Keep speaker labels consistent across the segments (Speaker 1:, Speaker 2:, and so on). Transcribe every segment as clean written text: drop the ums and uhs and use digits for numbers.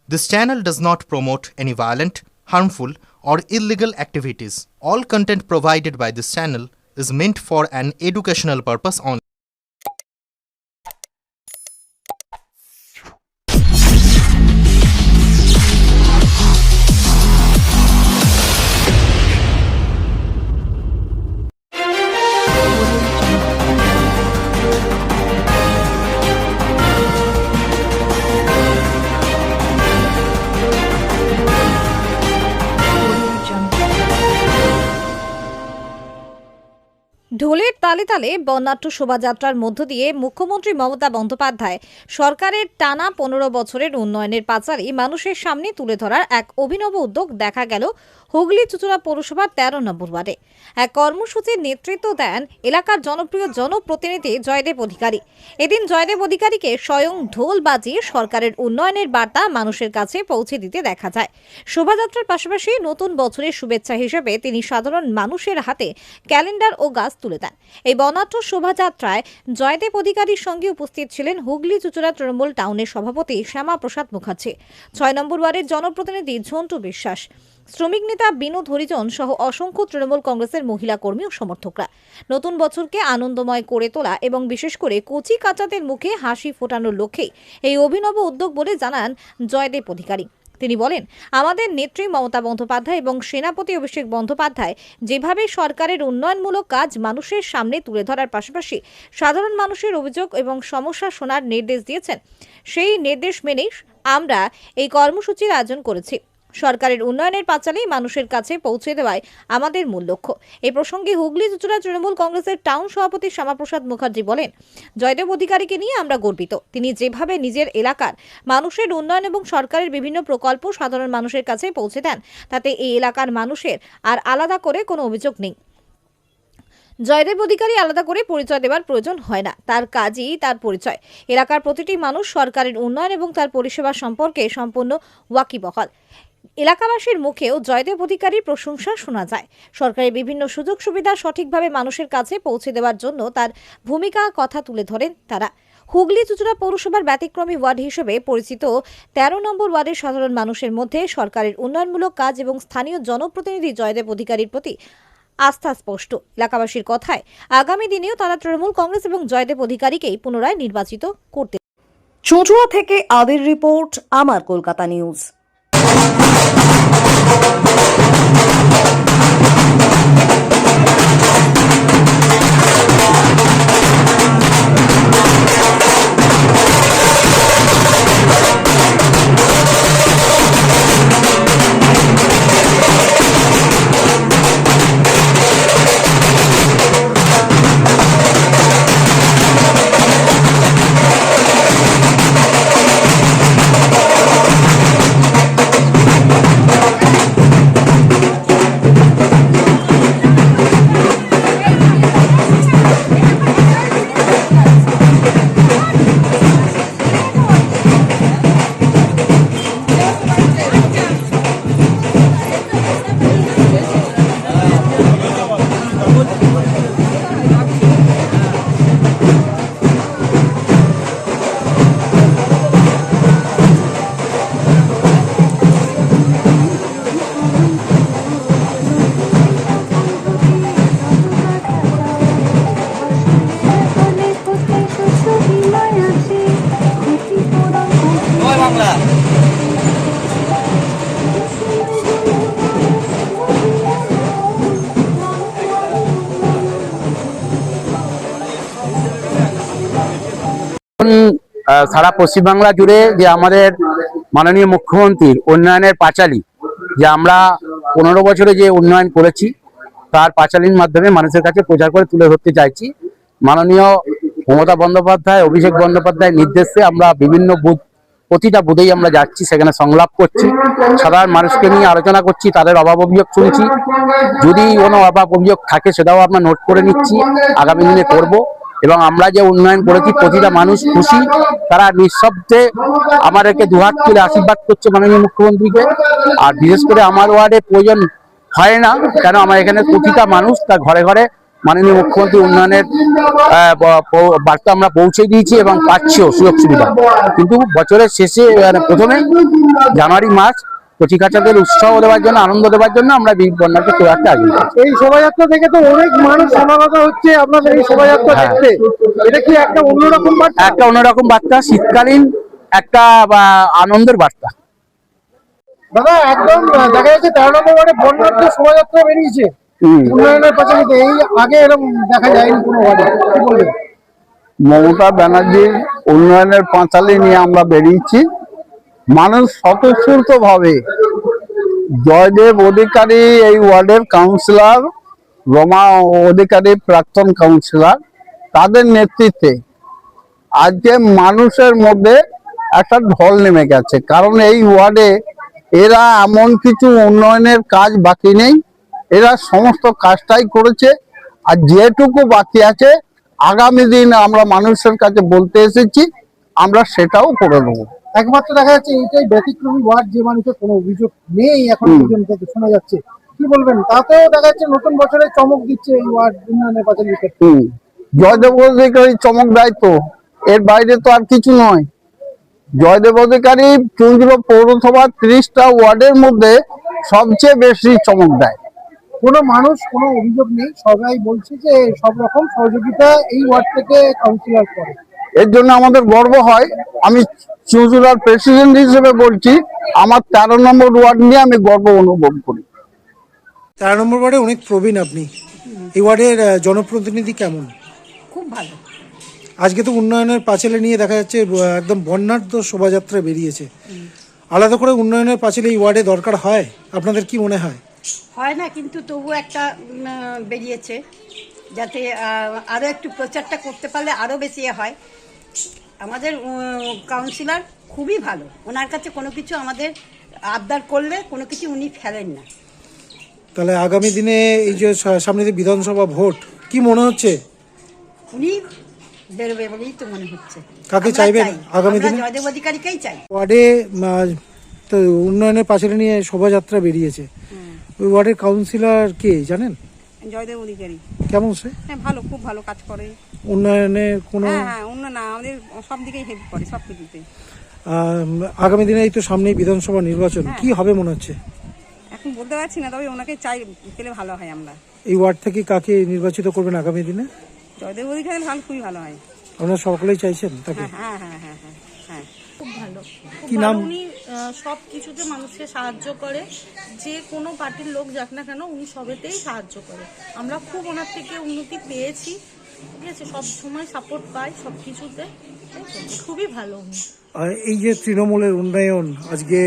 Speaker 1: This channel does not promote any violent, harmful, or illegal activities. All content provided by this channel is meant for an educational purpose only.
Speaker 2: ঢোলের তালে তালে বর্ণাঢ্য শোভাযাত্রার মধ্য দিয়ে মুখ্যমন্ত্রী মমতা বন্দ্যোপাধ্যায় সরকারের টানা 15 বছরের উন্নয়নের পাঁচালী মানুষের সামনে তুলে ধরার এক অভিনব উদ্যোগ দেখা গেল হুগলি চুঁচুড়া পৌরসভার 13 নম্বর ওয়ার্ডে। এক কর্মসূচির নেতৃত্ব দেন এলাকার জনপ্রিয় জনপ্রতিনিধি জয়দেব অধিকারী। এদিন জয়দেব অধিকারীকে স্বয়ং ঢোল বাজিয়ে সরকারের উন্নয়নের বার্তা মানুষের কাছে পৌঁছে দিতে দেখা যায়। শোভাযাত্রার পাশাপাশি নতুন বছরের শুভেচ্ছা হিসেবে তিনি সাধারণ মানুষের হাতে ক্যালেন্ডার ও গাছ তুলে দেন। এই বর্ণাঢ্য শোভাযাত্রায় জয়দেব অধিকারীর সঙ্গে উপস্থিত ছিলেন হুগলি চুঁচুড়া তৃণমূল টাউনের সভাপতি শ্যামা প্রসাদ মুখার্জি, 6 নম্বর ওয়ার্ডের জনপ্রতিনিধি ঝন্টু বিশ্বাস, শ্রমিক নেতা বিনোদ হরিজন সহ অসংখ্য তৃণমূল কংগ্রেসের মহিলা কর্মী ও সমর্থকরা। নতুন বছরকে আনন্দময় করে তোলা এবং বিশেষ করে কচি কাচাদের মুখে হাসি ফোটানোর লক্ষ্যে এই অভিনব উদ্যোগ বলে জানান জয়দেব অধিকারী। তিনি বলেন, আমাদের নেত্রী মমতা বন্দ্যোপাধ্যায় এবং সেনাপতি অভিষেক বন্দ্যোপাধ্যায় যেভাবে সরকারের উন্নয়নমূলক কাজ মানুষের সামনে তুলে ধরার পাশাপাশি সাধারণ মানুষের অভিযোগ এবং সমস্যা শোনার নির্দেশ দিয়েছেন, সেই নির্দেশ মেনেই আমরা এই কর্মসূচির আয়োজন করেছি। সরকারের উন্নয়নের পাঁচালী মানুষের কাছে পৌঁছে দেওয়াই আমাদের মূল লক্ষ্য। এই প্রসঙ্গে হুগলি চুঁচুড়া তৃণমূল কংগ্রেসের টাউন সভাপতি শ্যামাপ্রসাদ মুখার্জি বলেন, জয়দেব অধিকারীকে নিয়ে আমরা গর্বিত। তিনি যেভাবে নিজের এলাকার মানুষের উন্নয়ন এবং সরকারের বিভিন্ন প্রকল্প সাধারণ মানুষের কাছে পৌঁছে দেন, তাতে এই এলাকার মানুষের আর আলাদা করে কোনো অভিযোগ নেই। জয়দেব অধিকারী আলাদা করে পরিচয় দেওয়ার প্রয়োজন হয় না, তার কাজই তার পরিচয়। এলাকার প্রতিটি মানুষ সরকারের উন্নয়ন এবং তার পরিষেবা সম্পর্কে সম্পূর্ণ ওয়াকিবহাল। এলাকাবাসীর মুখেও জয়দেব অধিকারীর প্রশংসা শোনা যায়। সরকারের বিভিন্ন সুযোগ সুবিধা সঠিকভাবে মানুষের কাছে পৌঁছে দেওয়ার জন্য তার ভূমিকা কথা তুলে ধরেন তারা। হুগলি চুঁচুড়া পৌরসভার ব্যতিক্রমী ওয়ার্ড হিসেবে পরিচিত 13 নম্বর ওয়ার্ডের সাধারণ মানুষের মধ্যে সরকারের উন্নয়নমূলক কাজ এবং স্থানীয় জনপ্রতিনিধি জয়দেব অধিকারীর প্রতি আস্থা স্পষ্ট। এলাকাবাসীর কথায় আগামী দিনেও তারা তৃণমূল কংগ্রেস এবং জয়দেব অধিকারীকেই পুনরায় নির্বাচিত করতে।
Speaker 3: চুঁচুড়া থেকে আদির রিপোর্ট, আমার কলকাতা নিউজ।
Speaker 4: সারা পশ্চিমবাংলা জুড়ে যে আমাদের মাননীয় মুখ্যমন্ত্রীর উন্নয়নের পাঁচালী, যে আমরা 15 বছরে যে উন্নয়ন করেছি তার পাঁচালীর মাধ্যমে মানুষের কাছে প্রচার করে তুলে ধরতে চাইছি। মাননীয় মমতা বন্দ্যোপাধ্যায়, অভিষেক বন্দ্যোপাধ্যায়ের নির্দেশে আমরা বিভিন্ন বুথ, প্রতিটা বুথেই আমরা যাচ্ছি, সেখানে সংলাপ করছি, সাধারণ মানুষকে নিয়ে আলোচনা করছি, তাদের অভাব অভিযোগ শুনছি। যদি কোনো অভাব অভিযোগ থাকে সেটাও আমরা নোট করে নিচ্ছি, আগামী দিনে করব। এবং আমরা যে উন্নয়ন করেছি প্রতিটা মানুষ খুশি, তারা নিঃশব্দে আমাদেরকে দুহাত তুলে আশীর্বাদ করছে মাননীয় মুখ্যমন্ত্রীকে। আর বিশেষ করে আমার ওয়ার্ডে প্রয়োজন হয় না, কেন আমার এখানে প্রতিটা মানুষ তার ঘরে ঘরে মাননীয় মুখ্যমন্ত্রী উন্নয়নের বার্তা আমরা পৌঁছে দিয়েছি এবং পাচ্ছিও সুযোগ সুবিধা। কিন্তু বছরের শেষে প্রথমে জানুয়ারি মাস কচিকাচাদের উৎসাহ দেওয়ার জন্য, আনন্দ দেওয়ার জন্য আমরা বন্যাকে খুব একটা আয়োজন করছি।
Speaker 5: এই শোভাযাত্রা থেকে তো অনেক মানুষ সমাগত হচ্ছে আপনাদের এই শোভাযাত্রা দেখতে, এটা কি একটা অন্যরকম বার্তা?
Speaker 4: একটা অন্যরকম বার্তা, শীতকালীন একটা আনন্দের বার্তা।
Speaker 5: দাদা একদম দেখা যাচ্ছে 13 নম্বর ওয়ার্ডে বন্যার্থ শোভাযাত্রা বেরিয়েছে উন্নয়নের পাশাপাশি, এই আগে এরকম দেখা যায়নি কোনো ওয়ার্ডে, কি বলবেন?
Speaker 6: মমতা ব্যানার্জির উন্নয়নের পাঁচালী নিয়ে আমরা বেরিয়েছি। মানুষ স্বতঃস্ফূর্ত ভাবে জয়দেব অধিকারী এই ওয়ার্ডের কাউন্সিলর, রমা অধিকারী প্রাক্তন কাউন্সিলর, তাদের নেতৃত্বে আজকে মানুষের মধ্যে একটা ঢল নেমে গেছে। কারণ এই ওয়ার্ডে এরা এমন কিছু উন্নয়নের কাজ বাকি নেই, এরা সমস্ত কাজটাই করেছে। আর যেটুকু বাকি আছে আগামী দিন আমরা মানুষের কাছে বলতে এসেছি, আমরা সেটাও করে দেবো।
Speaker 5: একমাত্র দেখা যাচ্ছে এইটাই ব্যতিক্রমী ওয়ার্ড যে মানুষের কোনো অভিযোগ নেই এখন পর্যন্ত শোনা যাচ্ছে, কি বলবেন? তাতেও দেখা যাচ্ছে নতুন বছরে চমক দিচ্ছে এই ওয়ার্ড উন্নয়নের পাঁচালীর ক্ষেত্রে।
Speaker 6: জয়দেব অধিকারী চমক দেয় তো, এর বাইরে তো আর কিছু নয়। জয়দেব অধিকারী চন্দ্র পৌরসভা 30টা ওয়ার্ডের মধ্যে সবচেয়ে বেশি চমক দেয়।
Speaker 5: কোনো মানুষ কোনো অভিযোগ নেই, সবাই বলছে যে সব রকম সহযোগিতা এই ওয়ার্ড থেকে কাউন্সিলর করে।
Speaker 6: এর জন্য আমাদের গর্ব হয়। আমি চুঁচুড়ার প্রেসিডেন্ট হিসেবে বলছি, আমার 13 নম্বর ওয়ার্ড নিয়ে আমি গর্ব অনুভব করি।
Speaker 5: 13 নম্বর ওয়ার্ডে অনেক প্রবীণ আপনি, এই ওয়ার্ডের জনপ্রতিনিধি কেমন?
Speaker 7: খুব ভালো।
Speaker 5: আজকে তো উন্নয়নের পাঁচালী নিয়ে দেখা যাচ্ছে একদম বন্যার্থ শোভাযাত্রা বেরিয়েছে, আলাদা করে উন্নয়নের পাঁচালী এই ওয়ার্ডে দরকার হয় আপনাদের কি মনে হয়?
Speaker 7: হয় না, কিন্তু তবু একটা বেরিয়েছে, যাতে আরও একটু প্রচারটা করতে পারলে আরও বেশি হয়। আমাদের কাউন্সিলর খুবই ভালো, ওনার কাছে কোনো কিছু আমাদের আবদার করলে কোনো কিছু উনি ফেলেন না।
Speaker 5: তাহলে আগামী দিনে এই যে সামনে যে বিধানসভা ভোট, কি মনে হচ্ছে?
Speaker 7: উনি বেরোবে বলেই তো মনে হচ্ছে।
Speaker 5: কাকে
Speaker 7: আমরা
Speaker 5: চাইবেন
Speaker 7: চাই,
Speaker 5: আগামী
Speaker 7: আমরা
Speaker 5: দিনে?
Speaker 7: জয়দেব অধিকারীকেই চাই।
Speaker 5: ওয়ার্ডে তো উন্নয়নের পাঁচালী নিয়ে শোভাযাত্রা বেরিয়েছে, ওই ওয়ার্ডের কাউন্সিলর কে জানেন?
Speaker 8: জয়দেব অধিকারী।
Speaker 5: কেমন সে?
Speaker 8: হ্যাঁ ভালো, খুব ভালো কাজ করে।
Speaker 5: উন্নয়নের কোনো
Speaker 8: হ্যাঁ উন্নয়ন আমাদের সব দিকেই হেল্প করে, সব কিছুতে।
Speaker 5: আগামী দিনে এই তো সামনেই বিধানসভা নির্বাচন, কি হবে মনে হচ্ছে?
Speaker 8: এখন বলতে পারছি না, তবে ওনাকে চাই পেলে ভালো হয়। আমরা
Speaker 5: এই ওয়ার্ড থেকে কাকে নির্বাচিত করবেন আগামী দিনে?
Speaker 8: জয়দেব অধিকারী ভালো, খুবই ভালো হয়।
Speaker 5: আপনারা সকলেই চাইছেন তাকে?
Speaker 8: হ্যাঁ হ্যাঁ হ্যাঁ হ্যাঁ হ্যাঁ।
Speaker 9: খুব ভালো, খুব
Speaker 5: কি
Speaker 9: ভালো।
Speaker 5: নাম?
Speaker 9: উনি সব কিছুতে মানুষকে সাহায্য করে, যে কোনো পার্টির লোক যাক না কেন উনি সবেতেই সাহায্য করে। আমরা খুব ওনার থেকে উন্নতি পেয়েছি, ঠিক আছে, সব সময় সাপোর্ট পাই সব কিছুতে, খুবই ভালো উনি।
Speaker 5: এই যে তৃণমূলের উন্নয়ন, আজকে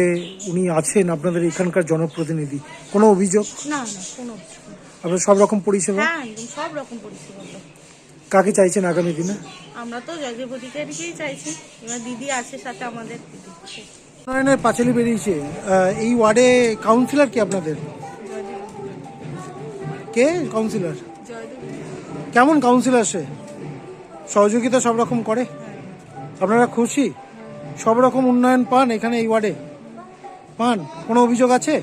Speaker 5: উনি আছেন আপনাদের এখানকার জনপ্রতিনিধি, কোনো অভিযোগ?
Speaker 9: না না, কোনো অভিযোগ নেই।
Speaker 5: আপনার সব রকম পরিষেবা?
Speaker 9: হ্যাঁ একদম সব রকম পরিষেবা তো।
Speaker 5: কাকে চাইছেন আগামী দিনে?
Speaker 9: আমরা তো জয়দেব অধিকারীকেই চাইছি, এবার দিদি আছে সাথে আমাদের।
Speaker 5: উন্নয়নের পাঁচালী বেরিয়েছে, এই ওয়ার্ডে কাউন্সিলর কি আপনাদের? কে কাউন্সিলর? কেমন কাউন্সিলর সে? সহযোগিতা সব রকম করে? আপনারা খুশি? সব রকম উন্নয়ন পান এখানে এই ওয়ার্ডে? পান? কোনো অভিযোগ আছে?